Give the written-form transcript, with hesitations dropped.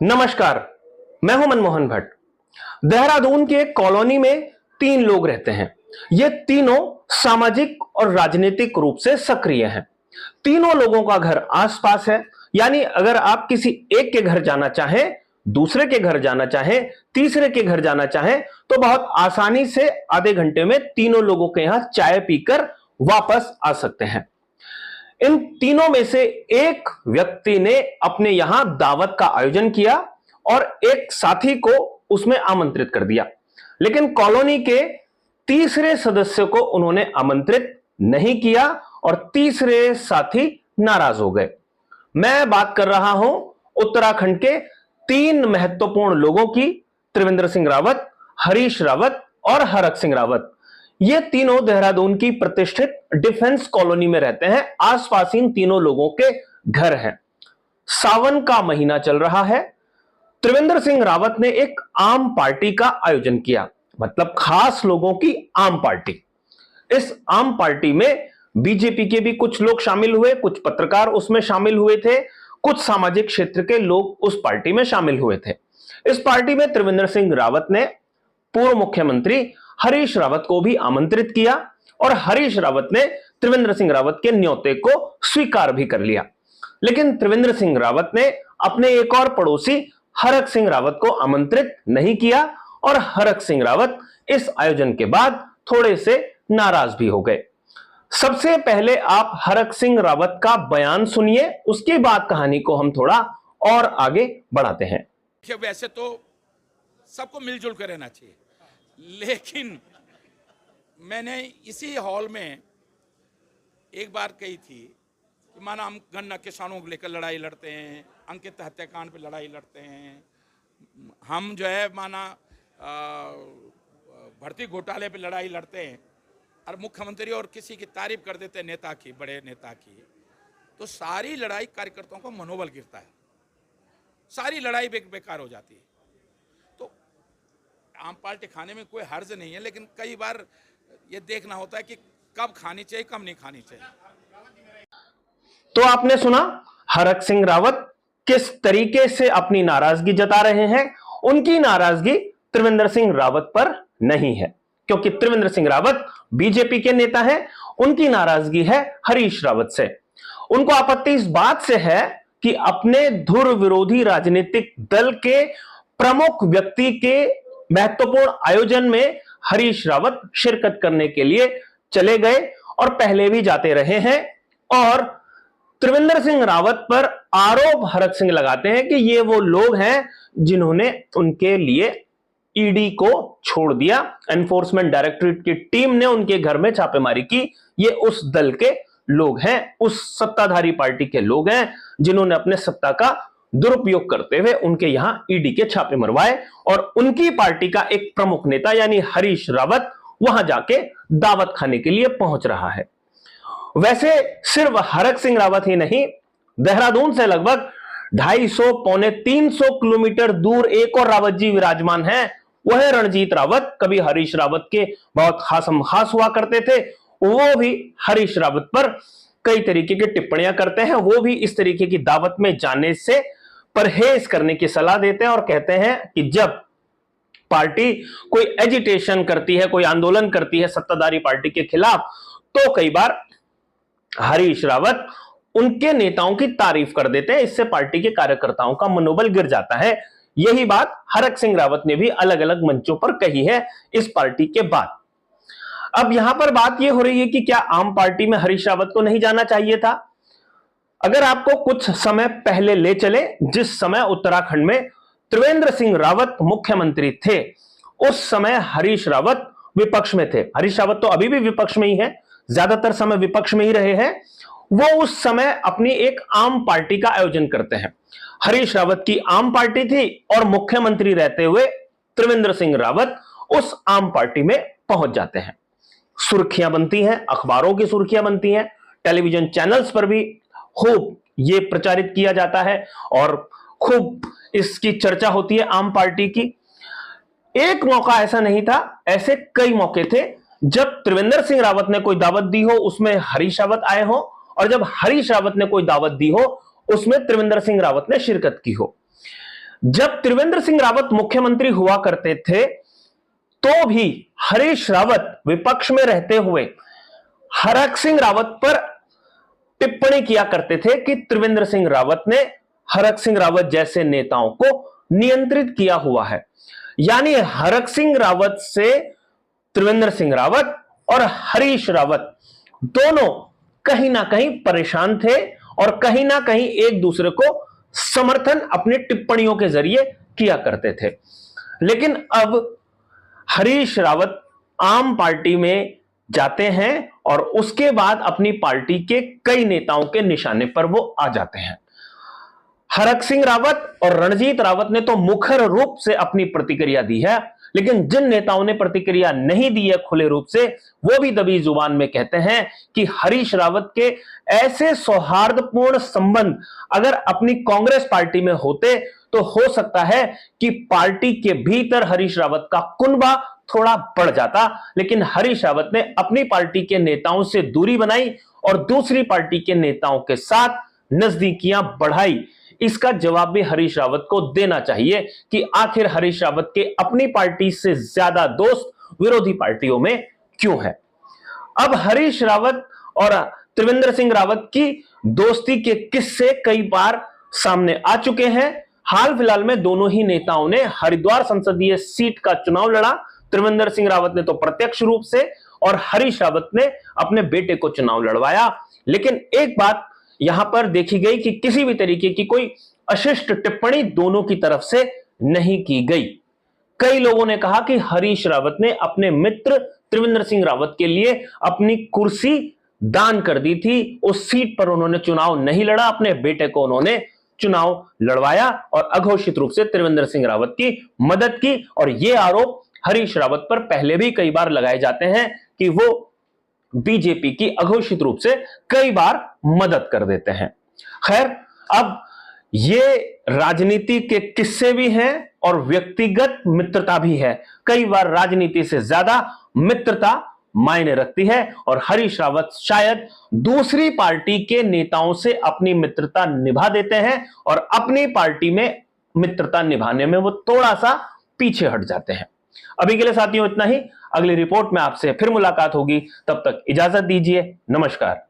नमस्कार, मैं हूं मनमोहन भट्ट। देहरादून के एक कॉलोनी में 3 लोग रहते हैं। ये तीनों सामाजिक और राजनीतिक रूप से सक्रिय हैं। तीनों लोगों का घर आसपास है, यानी अगर आप किसी एक के घर जाना चाहें, दूसरे के घर जाना चाहें, तीसरे के घर जाना चाहें, तो बहुत आसानी से आधे घंटे में तीनों लोगों के यहां चाय पीकर वापस आ सकते हैं। इन तीनों में से एक व्यक्ति ने अपने यहां दावत का आयोजन किया और एक साथी को उसमें आमंत्रित कर दिया, लेकिन कॉलोनी के तीसरे सदस्य को उन्होंने आमंत्रित नहीं किया और तीसरे साथी नाराज हो गए। मैं बात कर रहा हूं उत्तराखंड के 3 महत्वपूर्ण लोगों की, त्रिवेंद्र सिंह रावत, हरीश रावत और हरक सिंह रावत। ये तीनों देहरादून की प्रतिष्ठित डिफेंस कॉलोनी में रहते हैं। आसपास इन तीनों लोगों के घर हैं। सावन का महीना चल रहा है। त्रिवेंद्र सिंह रावत ने एक आम पार्टी का आयोजन किया, मतलब खास लोगों की आम पार्टी। इस आम पार्टी में बीजेपी के भी कुछ लोग शामिल हुए, कुछ पत्रकार उसमें शामिल हुए थे, कुछ सामाजिक क्षेत्र के लोग उस पार्टी में शामिल हुए थे। इस पार्टी में त्रिवेंद्र सिंह रावत ने पूर्व मुख्यमंत्री हरीश रावत को भी आमंत्रित किया और हरीश रावत ने त्रिवेंद्र सिंह रावत के न्योते को स्वीकार भी कर लिया। लेकिन त्रिवेंद्र सिंह रावत ने अपने एक और पड़ोसी हरक सिंह रावत को आमंत्रित नहीं किया और हरक सिंह रावत इस आयोजन के बाद थोड़े से नाराज भी हो गए। सबसे पहले आप हरक सिंह रावत का बयान सुनिए, उसके बाद कहानी को हम थोड़ा और आगे बढ़ाते हैं। वैसे तो सबको मिलजुल कर रहना चाहिए, लेकिन मैंने इसी हॉल में एक बार कही थी कि माना हम गन्ना किसानों को लेकर लड़ाई लड़ते हैं, अंकित हत्याकांड पे लड़ाई लड़ते हैं, हम जो है माना भर्ती घोटाले पे लड़ाई लड़ते हैं और मुख्यमंत्री और किसी की तारीफ कर देते हैं, नेता की, बड़े नेता की, तो सारी लड़ाई कार्यकर्ताओं का मनोबल गिरता है, सारी लड़ाई बेकार हो जाती है। आम पार्टी खाने में कोई हर्ज नहीं है, लेकिन कई बार ये देखना होता है कि कब खानी चाहिए, कब नहीं खानी चाहिए। तो आपने सुना हरक सिंह रावत किस तरीके से अपनी नाराजगी जता रहे हैं। उनकी नाराजगी त्रिवेंद्र सिंह रावत पर नहीं है, क्योंकि त्रिवेंद्र सिंह रावत बीजेपी के नेता हैं। उनकी नाराजगी है हरीश रावत से। उनको आपत्ति इस बात से है कि अपने धुर विरोधी राजनीतिक दल के प्रमुख व्यक्ति के महत्वपूर्ण आयोजन में हरीश रावत शिरकत करने के लिए चले गए और पहले भी जाते रहे हैं, और त्रिवेंद्र सिंह रावत पर आरोप हरक सिंह लगाते हैं कि ये वो लोग हैं जिन्होंने उनके लिए ईडी को छोड़ दिया। एनफोर्समेंट डायरेक्टरेट की टीम ने उनके घर में छापेमारी की। ये उस दल के लोग हैं, उस सत्ताधारी पार्टी के लोग हैं जिन्होंने अपने सत्ता का दुरुपयोग करते हुए उनके यहां ईडी के छापे मरवाए, और उनकी पार्टी का एक प्रमुख नेता यानी हरीश रावत वहां जाके दावत खाने के लिए पहुंच रहा है। वैसे सिर्फ हरक सिंह रावत ही नहीं, देहरादून से लगभग 250 पौने 300 किलोमीटर दूर एक और रावत जी विराजमान हैं। वह है रणजीत रावत। कभी हरीश रावत के बहुत खासम खास हुआ करते थे। वो भी हरीश रावत पर कई तरीके की टिप्पणियां करते हैं। वो भी इस तरीके की दावत में जाने से परहेज करने की सलाह देते हैं और कहते हैं कि जब पार्टी कोई एजिटेशन करती है, कोई आंदोलन करती है सत्ताधारी पार्टी के खिलाफ, तो कई बार हरीश रावत उनके नेताओं की तारीफ कर देते हैं। इससे पार्टी के कार्यकर्ताओं का मनोबल गिर जाता है। यही बात हरक सिंह रावत ने भी अलग अलग मंचों पर कही है इस पार्टी के बाद। अब यहां पर बात यह हो रही है कि क्या आम पार्टी में हरीश रावत को नहीं जाना चाहिए था। अगर आपको कुछ समय पहले ले चले, जिस समय उत्तराखंड में त्रिवेंद्र सिंह रावत मुख्यमंत्री थे, उस समय हरीश रावत विपक्ष में थे। हरीश रावत तो अभी भी विपक्ष में ही है, ज्यादातर समय विपक्ष में ही रहे हैं। वो उस समय अपनी एक आम पार्टी का आयोजन करते हैं। हरीश रावत की आम पार्टी थी और मुख्यमंत्री रहते हुए त्रिवेंद्र सिंह रावत उस आम पार्टी में पहुंच जाते हैं। सुर्खियां बनती हैं, अखबारों की सुर्खियां बनती हैं, टेलीविजन चैनल्स पर भी खूब ये प्रचारित किया जाता है और खूब इसकी चर्चा होती है आम पार्टी की। एक मौका ऐसा नहीं था, ऐसे कई मौके थे जब त्रिवेंद्र सिंह रावत ने कोई दावत दी हो, उसमें हरीश रावत आए हो, और जब हरीश रावत ने कोई दावत दी हो, उसमें त्रिवेंद्र सिंह रावत ने शिरकत की हो। जब त्रिवेंद्र सिंह रावत मुख्यमंत्री हुआ करते थे तो भी हरीश रावत विपक्ष में रहते हुए हरक सिंह रावत पर टिप्पणी किया करते थे कि त्रिवेंद्र सिंह रावत ने हरक सिंह रावत जैसे नेताओं को नियंत्रित किया हुआ है। यानी हरक सिंह रावत से त्रिवेंद्र सिंह रावत और हरीश रावत दोनों कहीं ना कहीं परेशान थे और कहीं ना कहीं एक दूसरे को समर्थन अपनी टिप्पणियों के जरिए किया करते थे। लेकिन अब हरीश रावत आम पार्टी में जाते हैं और उसके बाद अपनी पार्टी के कई नेताओं के निशाने पर वो आ जाते हैं। हरक सिंह रावत और रणजीत रावत ने तो मुखर रूप से अपनी प्रतिक्रिया दी है, लेकिन जिन नेताओं ने प्रतिक्रिया नहीं दी है खुले रूप से, वो भी दबी जुबान में कहते हैं कि हरीश रावत के ऐसे सौहार्दपूर्ण संबंध अगर अपनी कांग्रेस पार्टी में होते तो हो सकता है कि पार्टी के भीतर हरीश रावत का कुनबा थोड़ा बढ़ जाता। लेकिन हरीश रावत ने अपनी पार्टी के नेताओं से दूरी बनाई और दूसरी पार्टी के नेताओं के साथ नजदीकियां बढ़ाई। इसका जवाब भी हरीश रावत को देना चाहिए कि आखिर हरीश रावत के अपनी पार्टी से ज्यादा दोस्त विरोधी पार्टियों में क्यों है। अब हरीश रावत और त्रिवेंद्र सिंह रावत की दोस्ती के किस्से कई बार सामने आ चुके हैं। हाल फिलहाल में दोनों ही नेताओं ने हरिद्वार संसदीय सीट का चुनाव लड़ा। त्रिवेंद्र सिंह रावत ने तो प्रत्यक्ष रूप से और हरीश रावत ने अपने बेटे को चुनाव लड़वाया। लेकिन एक बात यहां पर देखी गई कि किसी भी तरीके की कोई अशिष्ट टिप्पणी दोनों की तरफ से नहीं की गई। कई लोगों ने कहा कि हरीश रावत ने अपने मित्र त्रिवेंद्र सिंह रावत के लिए अपनी कुर्सी दान कर दी थी। उस सीट पर उन्होंने चुनाव नहीं लड़ा, अपने बेटे को उन्होंने चुनाव लड़वाया और अघोषित रूप से त्रिवेंद्र सिंह रावत की मदद की। और यह आरोप हरीश रावत पर पहले भी कई बार लगाए जाते हैं कि वो बीजेपी की अघोषित रूप से कई बार मदद कर देते हैं। खैर, अब ये राजनीति के किस्से भी हैं और व्यक्तिगत मित्रता भी है। कई बार राजनीति से ज्यादा मित्रता मायने रखती है और हरीश रावत शायद दूसरी पार्टी के नेताओं से अपनी मित्रता निभा देते हैं और अपनी पार्टी में मित्रता निभाने में वो थोड़ा सा पीछे हट जाते हैं। अभी के लिए साथियों इतना ही। अगली रिपोर्ट में आपसे फिर मुलाकात होगी, तब तक इजाजत दीजिए। नमस्कार।